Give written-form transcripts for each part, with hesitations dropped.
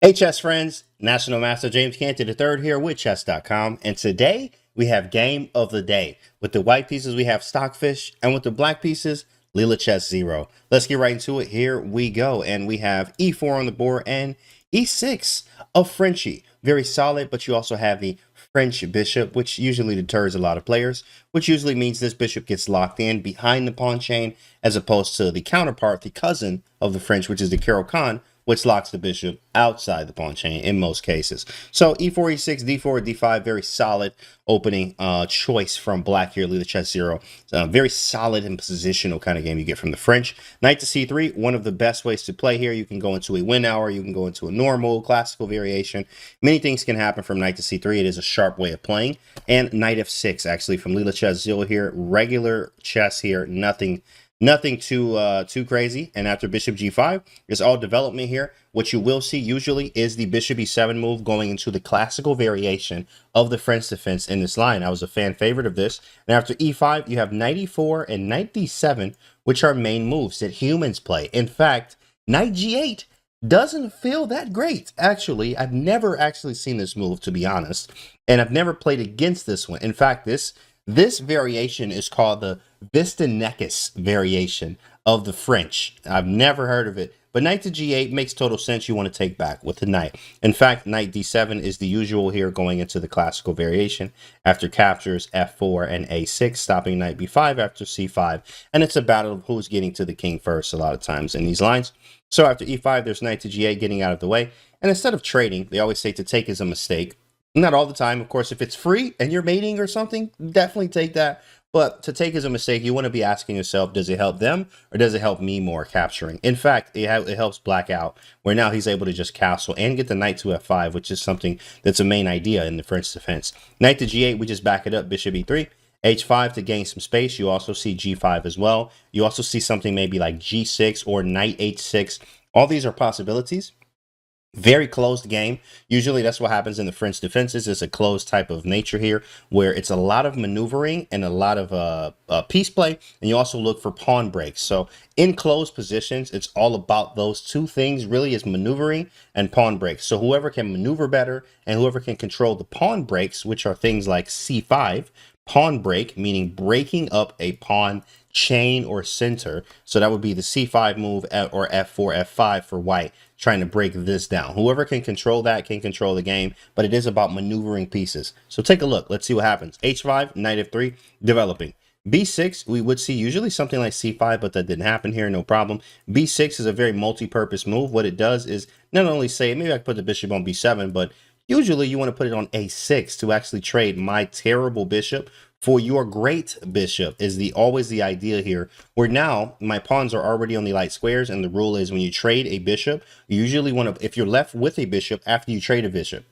Hey chess friends, National Master James Cantor III here with Chess.com, and today we have game of the day. With the white pieces we have Stockfish, and with the black pieces, Leela Chess 0. Let's get right into it. Here we go, and we have e4 on the board and e6 of Frenchy. Very solid, but you also have the French bishop, which usually deters a lot of players, which usually means this bishop gets locked in behind the pawn chain, as opposed to the counterpart, the cousin of the French, which is the Caro-Kann, which locks the bishop outside the pawn chain in most cases. So e4, e6, d4, d5, very solid opening choice from black here, Leela Chess 0. Very solid and positional kind of game you get from the French. Knight to c3, one of the best ways to play here. You can go into a win hour, you can go into a normal, classical variation. Many things can happen from knight to c3. It is a sharp way of playing. And knight f6, actually, from Leela Chess 0 here. Regular chess here, nothing too crazy. And after bishop g5, it's all development here. What you will see usually is the bishop e7 move going into the classical variation of the French defense in this line. I was a fan favorite of this. And after e5, you have knight e4 and knight d7, which are main moves that humans play. In fact, knight g8 doesn't feel that great. Actually, I've never actually seen this move, to be honest, and I've never played against this one. In fact, this variation is called the Vistineckis variation of the French. I've never heard of it, but knight to g8 makes total sense. You want to take back with the knight. In fact, knight d7 is the usual here going into the classical variation after captures f4 and a6, stopping knight b5 after c5. And it's a battle of who's getting to the king first a lot of times in these lines. So after e5, there's knight to g8 getting out of the way. And instead of trading, they always say to take is a mistake. Not all the time, of course. If it's free and you're mating or something, definitely take that. But to take is a mistake. You want to be asking yourself, does it help them or does it help me more capturing? In fact, it helps black out, where now he's able to just castle and get the knight to f5, which is something that's a main idea in the French defense. Knight to g8, we just back it up, bishop e3. h5 to gain some space. You also see g5 as well. You also see something maybe like g6 or knight h6. All these are possibilities. Very closed game. Usually that's what happens in the French defenses. It's a closed type of nature here where it's a lot of maneuvering and a lot of piece play. And you also look for pawn breaks. So in closed positions, it's all about those two things really, is maneuvering and pawn breaks. So whoever can maneuver better and whoever can control the pawn breaks, which are things like c5, pawn break, meaning breaking up a pawn chain or center. So that would be the c5 move or f4, f5 for white, trying to break this down. Whoever can control that can control the game, but it is about maneuvering pieces. So take a look. Let's see what happens. h5, knight f3, developing. b6, we would see usually something like c5, but that didn't happen here, no problem. b6 is a very multi-purpose move. What it does is not only say, maybe I could put the bishop on b7, but usually you want to put it on a6 to actually trade my terrible bishop for your great bishop is always the idea here, where now my pawns are already on the light squares, and the rule is when you trade a bishop, you usually want to, if you're left with a bishop after you trade a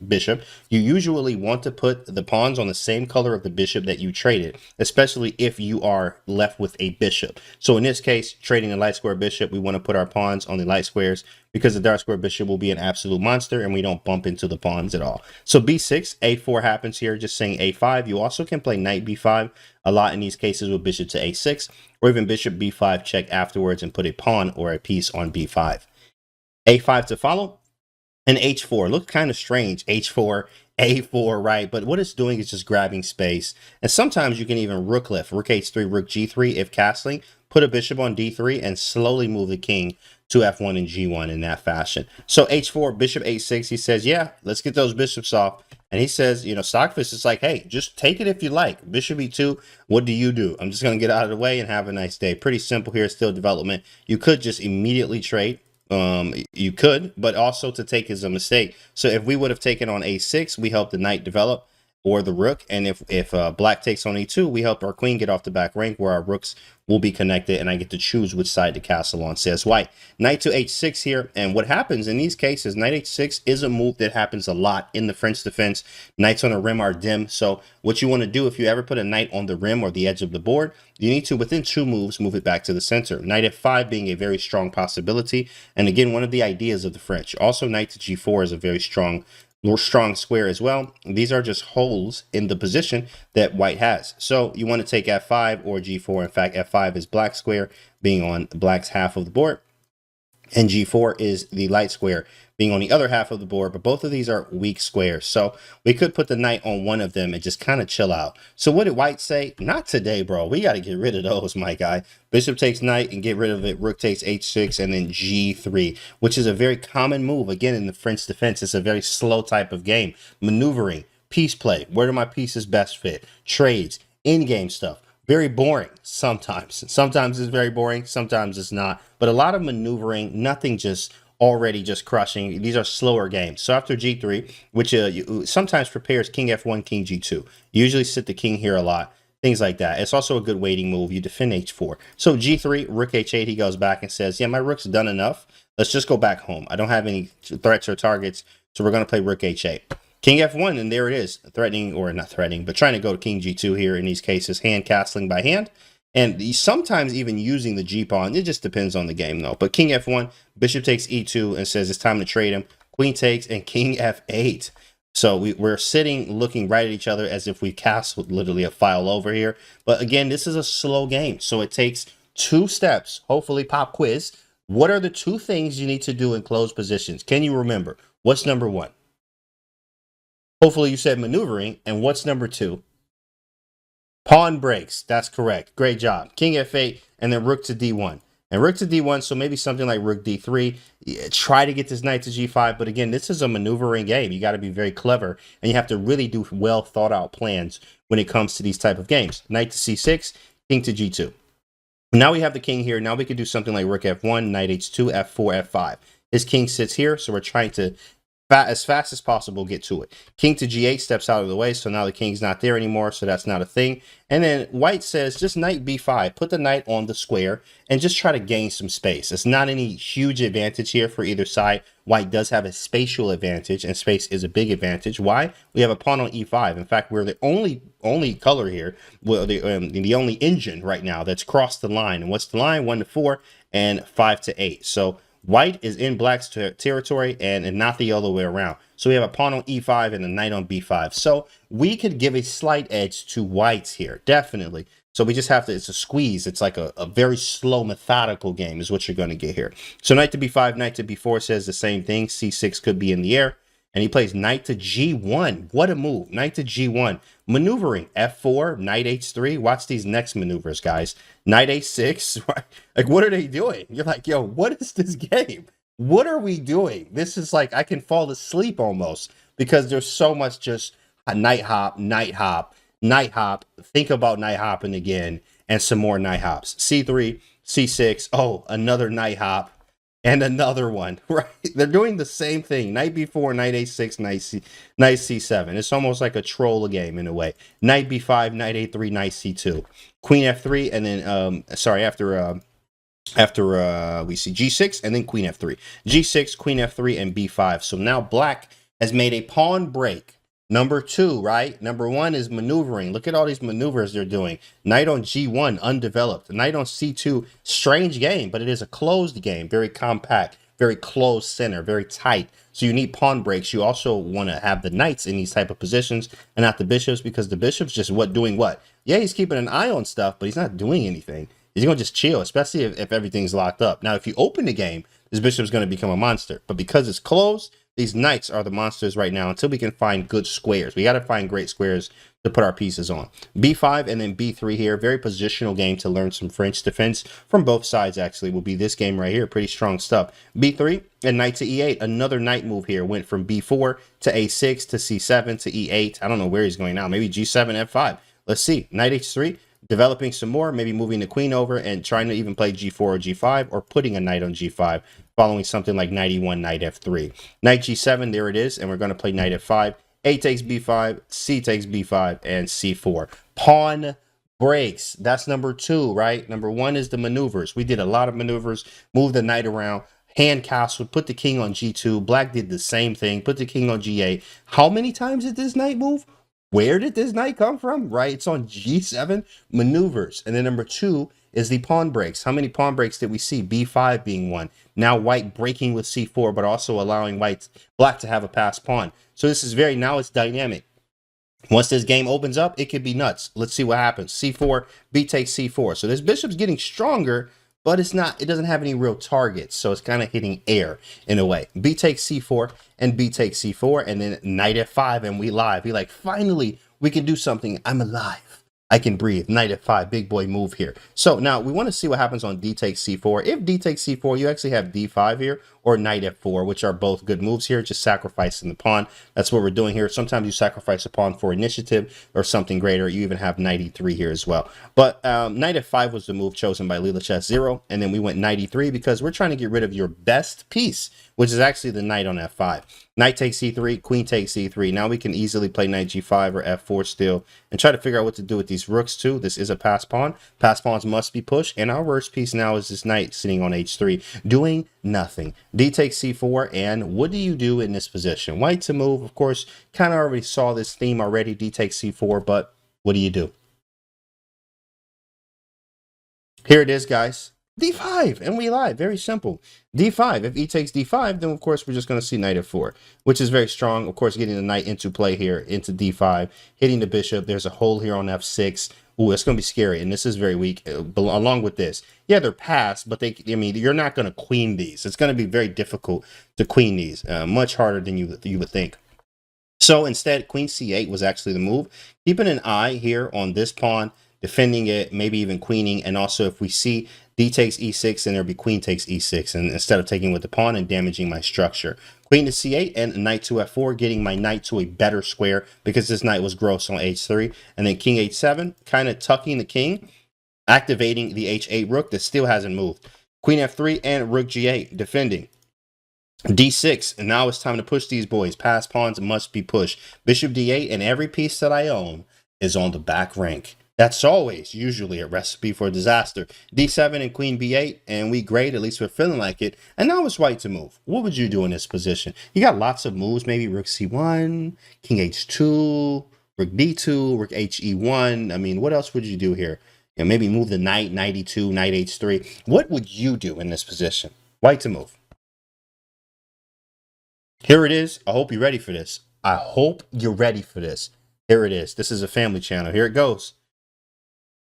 bishop, you usually want to put the pawns on the same color of the bishop that you traded, especially if you are left with a bishop. So in this case, trading a light square bishop, we want to put our pawns on the light squares because the dark square bishop will be an absolute monster and we don't bump into the pawns at all. So b6, a4 happens here, just saying a5. You also can play knight b5 a lot in these cases with bishop to a6, or even bishop b5 check afterwards and put a pawn or a piece on b5. a5 to follow, and h4. Look kind of strange, h4, a4, right? But what it's doing is just grabbing space. And sometimes you can even rook lift, rook h3, rook g3 if castling, put a bishop on d3 and slowly move the king to f1 and g1 in that fashion. So h4, bishop h6, he says, yeah, let's get those bishops off. And he says, you know, Stockfish is like, hey, just take it if you like. Bishop e2, what do you do? I'm just going to get out of the way and have a nice day. Pretty simple here, still development. You could just immediately trade. You could, but also to take is a mistake. So if we would have taken on a6, we help the knight develop, or the rook. And if black takes on e2, we help our queen get off the back rank, where our rooks will be connected, and I get to choose which side to castle on, says white. Knight to h6 here, and what happens in these cases, knight h6 is a move that happens a lot in the French defense. Knights on the rim are dim, so what you want to do if you ever put a knight on the rim or the edge of the board, you need to, within 2 moves, move it back to the center. Knight f5 being a very strong possibility, and again, one of the ideas of the French. Also, knight to g4 is a very strong square as well. These are just holes in the position that white has. So you want to take f5 or g4. In fact, f5 is black square being on black's half of the board, and g4 is the light square being on the other half of the board, but both of these are weak squares. So we could put the knight on one of them and just kind of chill out. So what did white say? Not today, bro. We got to get rid of those, my guy. Bishop takes knight and get rid of it. Rook takes h6 and then g3, which is a very common move. Again, in the French defense, it's a very slow type of game. Maneuvering, piece play. Where do my pieces best fit? Trades, in-game stuff. Very boring sometimes. Sometimes it's very boring. Sometimes it's not. But a lot of maneuvering, nothing just already just crushing. These are slower games. So after g3, which sometimes prepares king f1, king g2. You usually sit the king here a lot. Things like that. It's also a good waiting move. You defend h4. So g3, rook h8, he goes back and says, yeah, my rook's done enough. Let's just go back home. I don't have any threats or targets, so we're going to play rook h8. King f1, and there it is, threatening, or not threatening, but trying to go to king g2 here in these cases, hand castling by hand, and sometimes even using the g-pawn. It just depends on the game, though. But king f1, bishop takes e2, and says it's time to trade him. Queen takes, and king f8. So we're sitting, looking right at each other as if we castled literally a file over here. But again, this is a slow game, so it takes 2 steps. Hopefully, pop quiz. What are the 2 things you need to do in closed positions? Can you remember? What's number 1? Hopefully you said maneuvering. And what's number 2? Pawn breaks. That's correct. Great job. King f8 and then rook to d1. And rook to d1, so maybe something like rook d3. Try to get this knight to g5. But again, this is a maneuvering game. You got to be very clever. And you have to really do well thought out plans when it comes to these type of games. Knight to c6, king to g2. Now we have the king here. Now we could do something like rook f1, knight h2, f4, f5. His king sits here, so we're trying to as fast as possible get to it. King to g8 steps out of the way, so now the king's not there anymore, so that's not a thing. And then white says just knight b5, put the knight on the square and just try to gain some space. It's not any huge advantage here for either side. White does have a spatial advantage, and space is a big advantage. Why? We have a pawn on e5. In fact, we're the only color here, well, the only engine right now that's crossed the line. And what's the line? 1 to 4 and 5 to 8. So white is in black's territory and not the other way around. So we have a pawn on e5 and a knight on b5. So we could give a slight edge to whites here, definitely. So we just have to, it's a squeeze. It's like a very slow, methodical game is what you're going to get here. So knight to b5, knight to b4 says the same thing. c6 could be in the air. And he plays knight to g1. What a move. Knight to g1. Maneuvering. f4, knight h3. Watch these next maneuvers, guys. Knight h6. Like, what are they doing? You're like, yo, what is this game? What are we doing? This is like, I can fall asleep almost because there's so much just a knight hop, knight hop, knight hop. Think about knight hopping again and some more knight hops. c3, c6. Oh, another knight hop. And another one, right? They're doing the same thing. Knight b4, knight a6, knight c7. It's almost like a troll game in a way. Knight b5, knight a3, knight c2. Queen f3, and then, after we see g6, and then queen f3. g6, queen f3, and b5. So now black has made a pawn break. Number 2, right? Number 1 is maneuvering. Look at all these maneuvers they're doing. Knight on g1, undeveloped. Knight on c2, strange game, but it is a closed game. Very compact, very closed center, very tight. So you need pawn breaks. You also want to have the knights in these type of positions and not the bishops, because the bishop's just doing what? Yeah, he's keeping an eye on stuff, but he's not doing anything. He's going to just chill, especially if everything's locked up. Now, if you open the game, this bishop's going to become a monster. But because it's closed, these knights are the monsters right now until we can find good squares. We got to find great squares to put our pieces on. b5 and then b3 here. Very positional game to learn some French defense from both sides, actually, will be this game right here. Pretty strong stuff. b3 and knight to e8. Another knight move here. Went from b4 to a6 to c7 to e8. I don't know where he's going now. Maybe g7, f5. Let's see. Knight h3. Developing some more, maybe moving the queen over and trying to even play g4 or g5, or putting a knight on g5, following something like knight e1, knight f3. Knight g7, there it is, and we're going to play knight f5. A takes b5, c takes b5, and c4. Pawn breaks. That's number 2, right? Number 1 is the maneuvers. We did a lot of maneuvers, moved the knight around, hand castled, put the king on g2. Black did the same thing, put the king on g8. How many times did this knight move? Where did this knight come from? Right? It's on g7 maneuvers. And then number 2 is the pawn breaks. How many pawn breaks did we see? b5 being one. Now white breaking with c4, but also allowing black to have a passed pawn. So this is now it's dynamic. Once this game opens up, it could be nuts. Let's see what happens. c4, b takes c4. So this bishop's getting stronger, but it's not, it doesn't have any real targets, so it's kind of hitting air in a way. B takes c4 and B takes c4, and then knight f5, and we live. We like, finally we can do something. I'm alive. I can breathe. Knight f5, big boy move here. So now we want to see what happens on d takes c4. If d takes c4, you actually have d5 here, or knight f4, which are both good moves here, just sacrificing the pawn. That's what we're doing here. Sometimes you sacrifice a pawn for initiative or something greater. You even have knight e3 here as well. But knight f5 was the move chosen by Leela Chess 0, and then we went knight e3 because we're trying to get rid of your best piece, which is actually the knight on f5. Knight takes c3, queen takes c3. Now we can easily play knight g5 or f4 still and try to figure out what to do with these rooks too. This is a pass pawn. Pass pawns must be pushed, and our worst piece now is this knight sitting on h3 doing nothing. D takes c4, and what do you do in this position? White to move, of course, kind of already saw this theme already. D takes c4, but what do you do? Here it is, guys. d5, and we lie. Very simple. d5. If e takes d5, then of course we're just going to see knight f4, which is very strong. Of course, getting the knight into play here, into d5, hitting the bishop. There's a hole here on f6. Ooh, it's going to be scary, and this is very weak. Along with this, yeah, they're passed, but I mean, you're not going to queen these. It's going to be very difficult to queen these, much harder than you would think. So instead, queen c8 was actually the move. Keeping an eye here on this pawn, defending it, maybe even queening, and also if we see d takes e6, and there'll be queen takes e6, and instead of taking with the pawn and damaging my structure. Queen to c8 and knight to f4, getting my knight to a better square because this knight was gross on h3, and then king h7, kind of tucking the king, activating the h8 rook that still hasn't moved. Queen f3 and rook g8, defending. d6, and now it's time to push these boys. Pass pawns must be pushed. Bishop d8, and every piece that I own is on the back rank. That's always usually a recipe for disaster. d7 and queen b8, and we great, at least we're feeling like it. And now it's white to move. What would you do in this position? You got lots of moves, maybe rook c1, king h2, rook b2, rook he1. I mean, what else would you do here? You know, maybe move the knight, knight e2, knight h3. What would you do in this position? White to move. Here it is. I hope you're ready for this. I hope you're ready for this. Here it is. This is a family channel. Here it goes.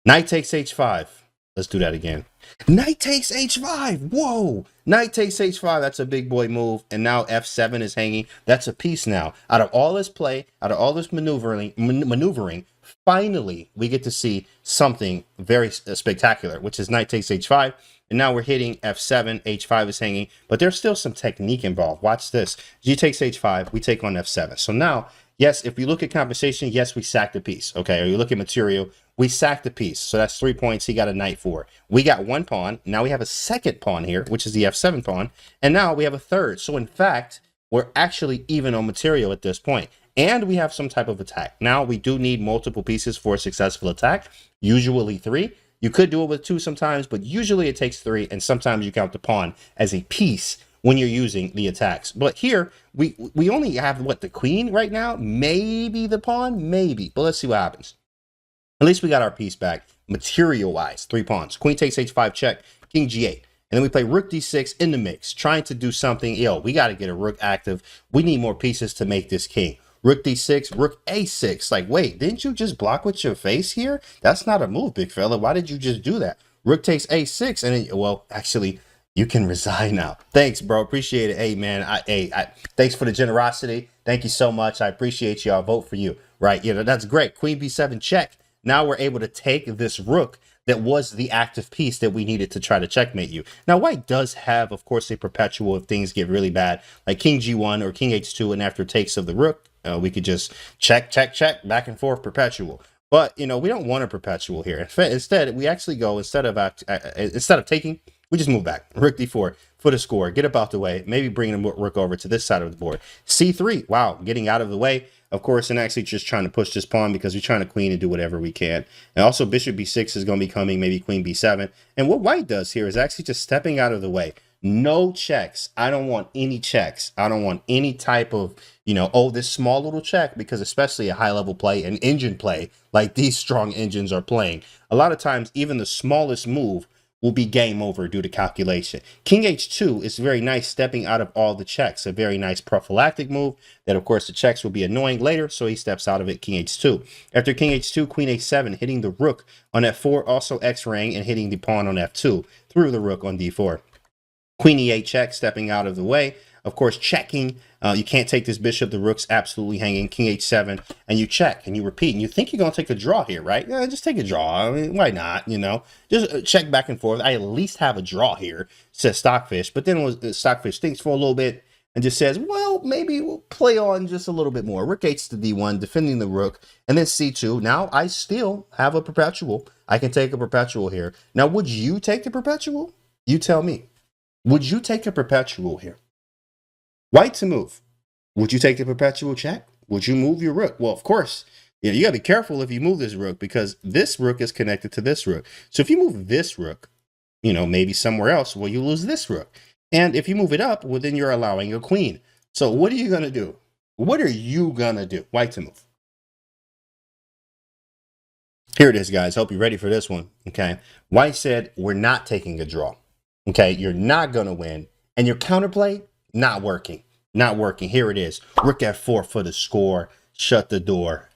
Knight takes h5. Let's do that again. Knight takes h5. Whoa. Knight takes h5. That's a big boy move. And now f7 is hanging. That's a piece now. Out of all this play, out of all this maneuvering, finally we get to see something very spectacular, which is knight takes h5. And now we're hitting f7. h5 is hanging. But there's still some technique involved. Watch this. G takes h5. We take on f7. So now, yes, if we look at compensation, yes, we sack the piece. Okay, or you look at material, we sacked the piece. So that's 3 points. He got a knight for. We got one pawn. Now we have a second pawn here, which is the f7 pawn. And now we have a third. So in fact, we're actually even on material at this point. And we have some type of attack. Now we do need multiple pieces for a successful attack, usually 3. You could do it with 2 sometimes, but usually it takes 3. And sometimes you count the pawn as a piece when you're using the attacks. But here, we only have, what, the queen right now? Maybe the pawn? Maybe. But let's see what happens. At least we got our piece back, material-wise. 3 pawns. Queen takes h5 check, king g8. And then we play rook d6 in the mix, trying to do something. Yo, we got to get a rook active. We need more pieces to make this king. Rook d6, rook a6. Like, wait, didn't you just block with your face here? That's not a move, big fella. Why did you just do that? Rook takes a6, and then, well, actually, you can resign now. Thanks, bro. Appreciate it. Hey, man. Thanks for the generosity. Thank you so much. I appreciate you. I'll vote for you. Right? Yeah, that's great. Queen b7 check. Now we're able to take this rook that was the active piece that we needed to try to checkmate you. Now, white does have, of course, a perpetual if things get really bad, like king g1 or king h2, and after takes of the rook, we could just check, back and forth perpetual. But, you know, we don't want a perpetual here. Instead, we actually go, instead of taking, we just move back. Rook d4 for the score. Get up out the way. Maybe bring the rook over to this side of the board. c3. Wow, getting out of the way. Of course, and actually just trying to push this pawn because we're trying to queen and do whatever we can. And also bishop b6 is going to be coming, maybe queen b7. And what white does here is actually just stepping out of the way. No checks. I don't want any checks. I don't want any type of, you know, oh, this small little check, because especially a high level play, an engine play like these strong engines are playing. A lot of times, even the smallest move will be game over due to calculation. King h2 is very nice, stepping out of all the checks. A very nice prophylactic move that, of course, the checks will be annoying later, so he steps out of it. King h2. After king h2, queen h7, hitting the rook on f4, also x-raying and hitting the pawn on f2 through the rook on d4. Queen e8 check, stepping out of the way. Of course, checking. You can't take this bishop. The rook's absolutely hanging. King h7, and you check and you repeat. And you think you're going to take a draw here, right? Yeah, just take a draw. I mean, why not? You know, just check back and forth. I at least have a draw here, says Stockfish. But then Stockfish thinks for a little bit and just says, well, maybe we'll play on just a little bit more. Rook h to d1, defending the rook, and then c2. Now I still have a perpetual. I can take a perpetual here. Now, would you take the perpetual? You tell me. Would you take a perpetual here? White to move. Would you take the perpetual check? Would you move your rook? Well, of course, you got to be careful if you move this rook, because this rook is connected to this rook. So if you move this rook, you know, maybe somewhere else, well, you lose this rook. And if you move it up, well, then you're allowing a queen. So what are you going to do? What are you going to do? White to move. Here it is, guys. Hope you're ready for this one. Okay. White said, we're not taking a draw. Okay. You're not going to win. And your counterplay, not working. Not working. Here it is. Rook f4 for the score. Shut the door.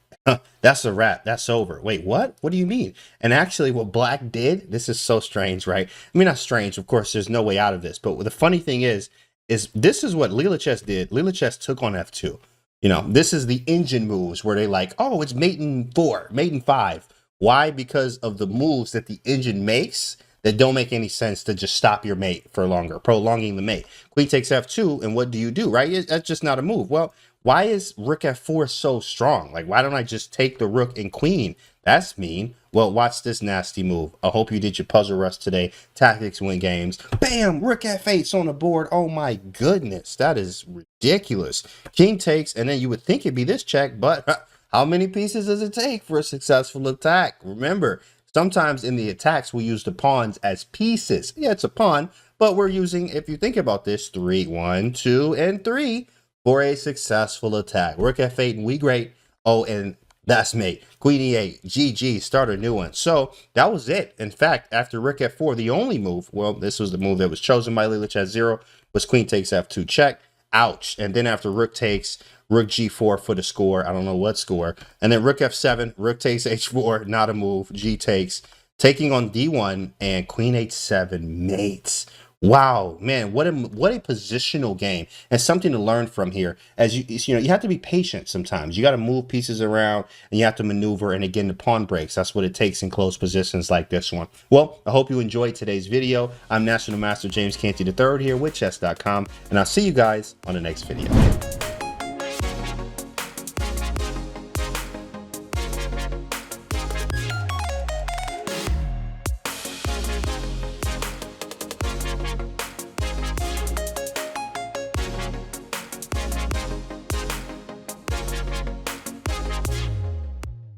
That's a wrap. That's over. Wait, what? What do you mean? And actually what black did, this is so strange, right? I mean, not strange. Of course, there's no way out of this. But the funny thing is this is what Leela Chess did. Leela Chess took on f2. You know, this is the engine moves where they like, oh, it's mate in 4, mate in 5. Why? Because of the moves that the engine makes that don't make any sense to just stop your mate for longer, prolonging the mate. Queen takes f2, and what do, right? That's just not a move. Well, why is rook f4 so strong? Like, why don't I just take the rook and queen? That's mean. Well, watch this nasty move. I hope you did your puzzle rush today. Tactics win games. Bam! Rook f8's on the board. Oh my goodness, that is ridiculous. King takes, and then you would think it'd be this check, but how many pieces does it take for a successful attack? Remember, sometimes in the attacks, we use the pawns as pieces. Yeah, it's a pawn, but we're using, if you think about this, 3, 1, 2, and 3 for a successful attack. Rook f8, and we great. Oh, and that's mate. Queen e8, GG, start a new one. So that was it. In fact, after rook f4, the only move, well, this was the move that was chosen by Leela Chess 0, was queen takes f2 check. Ouch. And then after rook takes, rook g4 for the score. I don't know what score. And then rook f7, rook takes h4, not a move. G takes, taking on d1, and queen h7 mates. Wow, man, what a positional game, and something to learn from here. As you know, you have to be patient sometimes. You got to move pieces around, and you have to maneuver, and again, the pawn breaks. That's what it takes in close positions like this one. Well, I hope you enjoyed today's video. I'm National Master James Canty III here with Chess.com, and I'll see you guys on the next video.